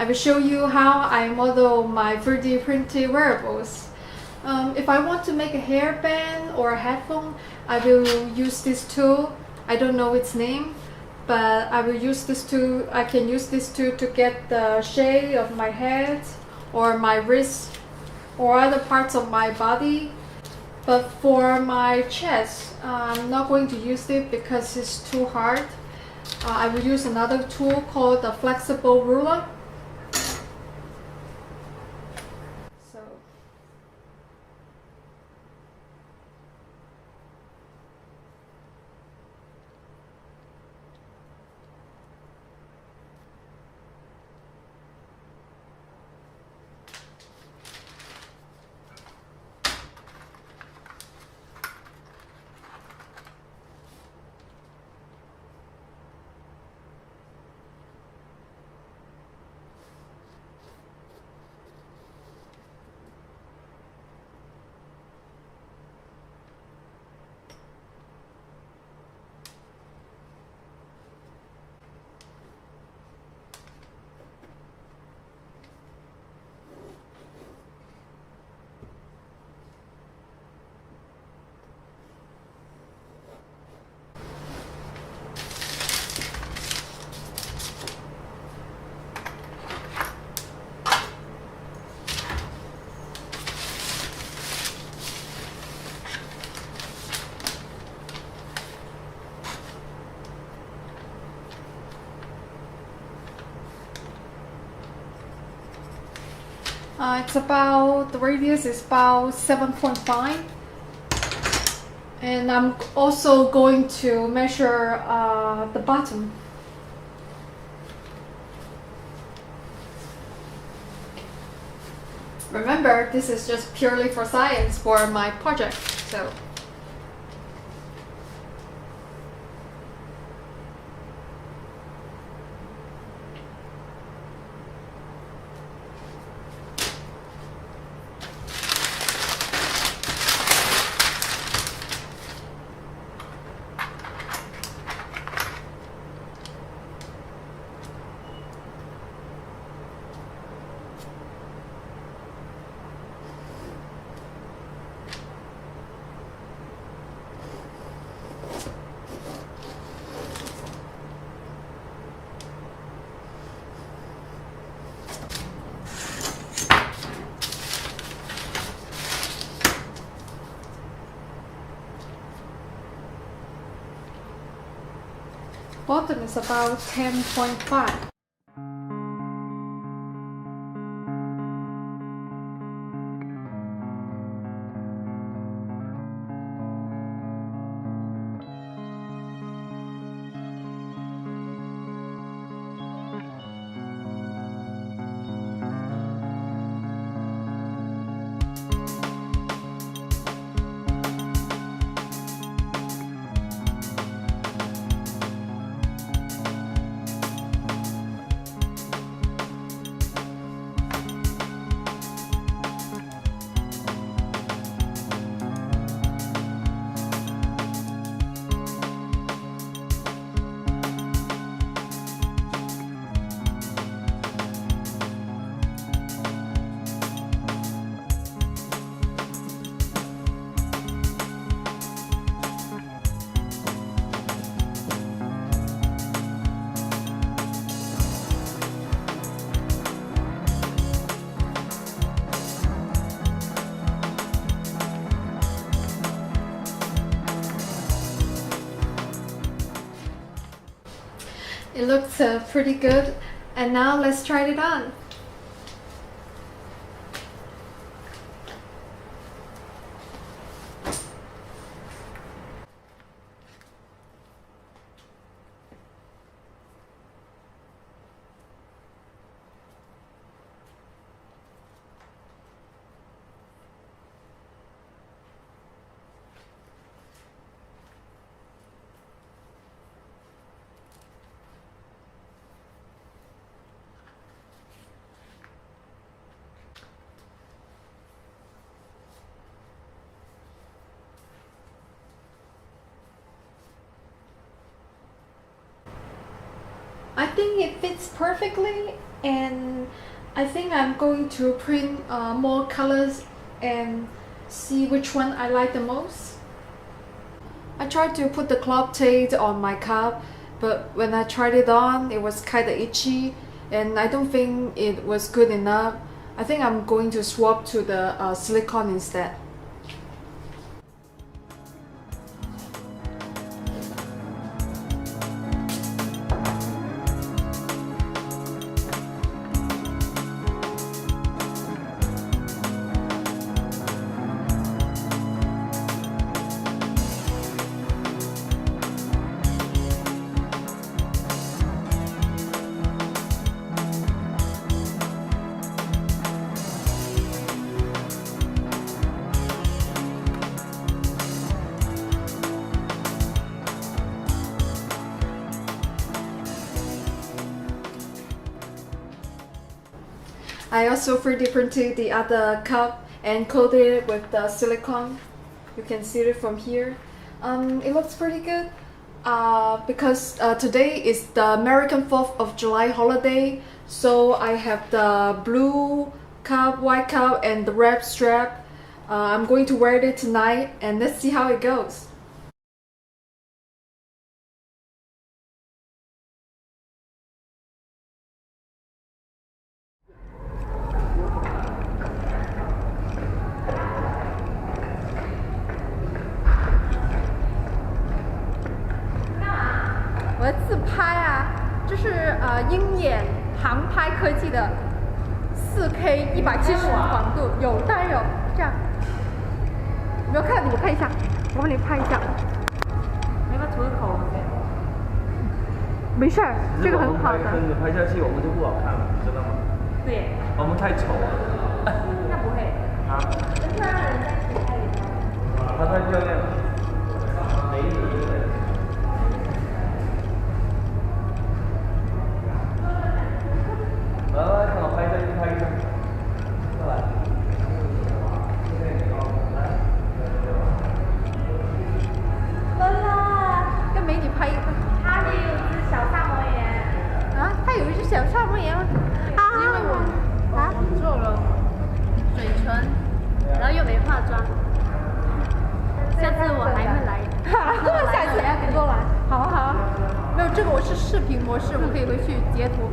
I will show you how I model my 3D printed wearables. If I want to make a hairband or a headphone, I will use this tool. I don't know its name, but I will use this tool. I can use this tool to get the shape of my head or my wrist or other parts of my body. But for my chest, I'm not going to use it because it's too hard. I will use another tool called the flexible ruler. So the radius is about 7.5, and I'm also going to measure the bottom. Remember, this is just purely for science for my project, so. Bottom is about 10.5. It looks pretty good, and now let's try it on. I think it fits perfectly, and I think I'm going to print more colors and see which one I like the most. I tried to put the cloth tape on my cup, but when I tried it on, it was kind of itchy, and I don't think it was good enough. I think I'm going to swap to the silicone instead. I also 3D printed the other cup and coated it with the silicone. You can see it from here. It looks pretty good because today is the American 4th of July holiday. So I have the blue cup, white cup, and the red strap. I'm going to wear it tonight, and let's see how it goes.我的自拍啊，这是鹰眼航拍科技的4K 170广度，有当然有这样。有没有看？你们看一下，我帮你拍一下。没法涂个口子。没事儿，这个很好的。跟着拍下去我们就不好看了，知道吗？对。我们太丑了。那不会。啊？真的让人在自拍里拍。她太漂亮了，美女。来，看我拍一下，拍一下，过来。来啦，跟美女拍一个。他这有一只小萨摩耶。啊，他有一只小萨摩耶吗？因为我做了嘴唇，然后又没化妆。下次我还会来。下次都来。好啊好啊，没有这个我是视频模式，我可以回去截图。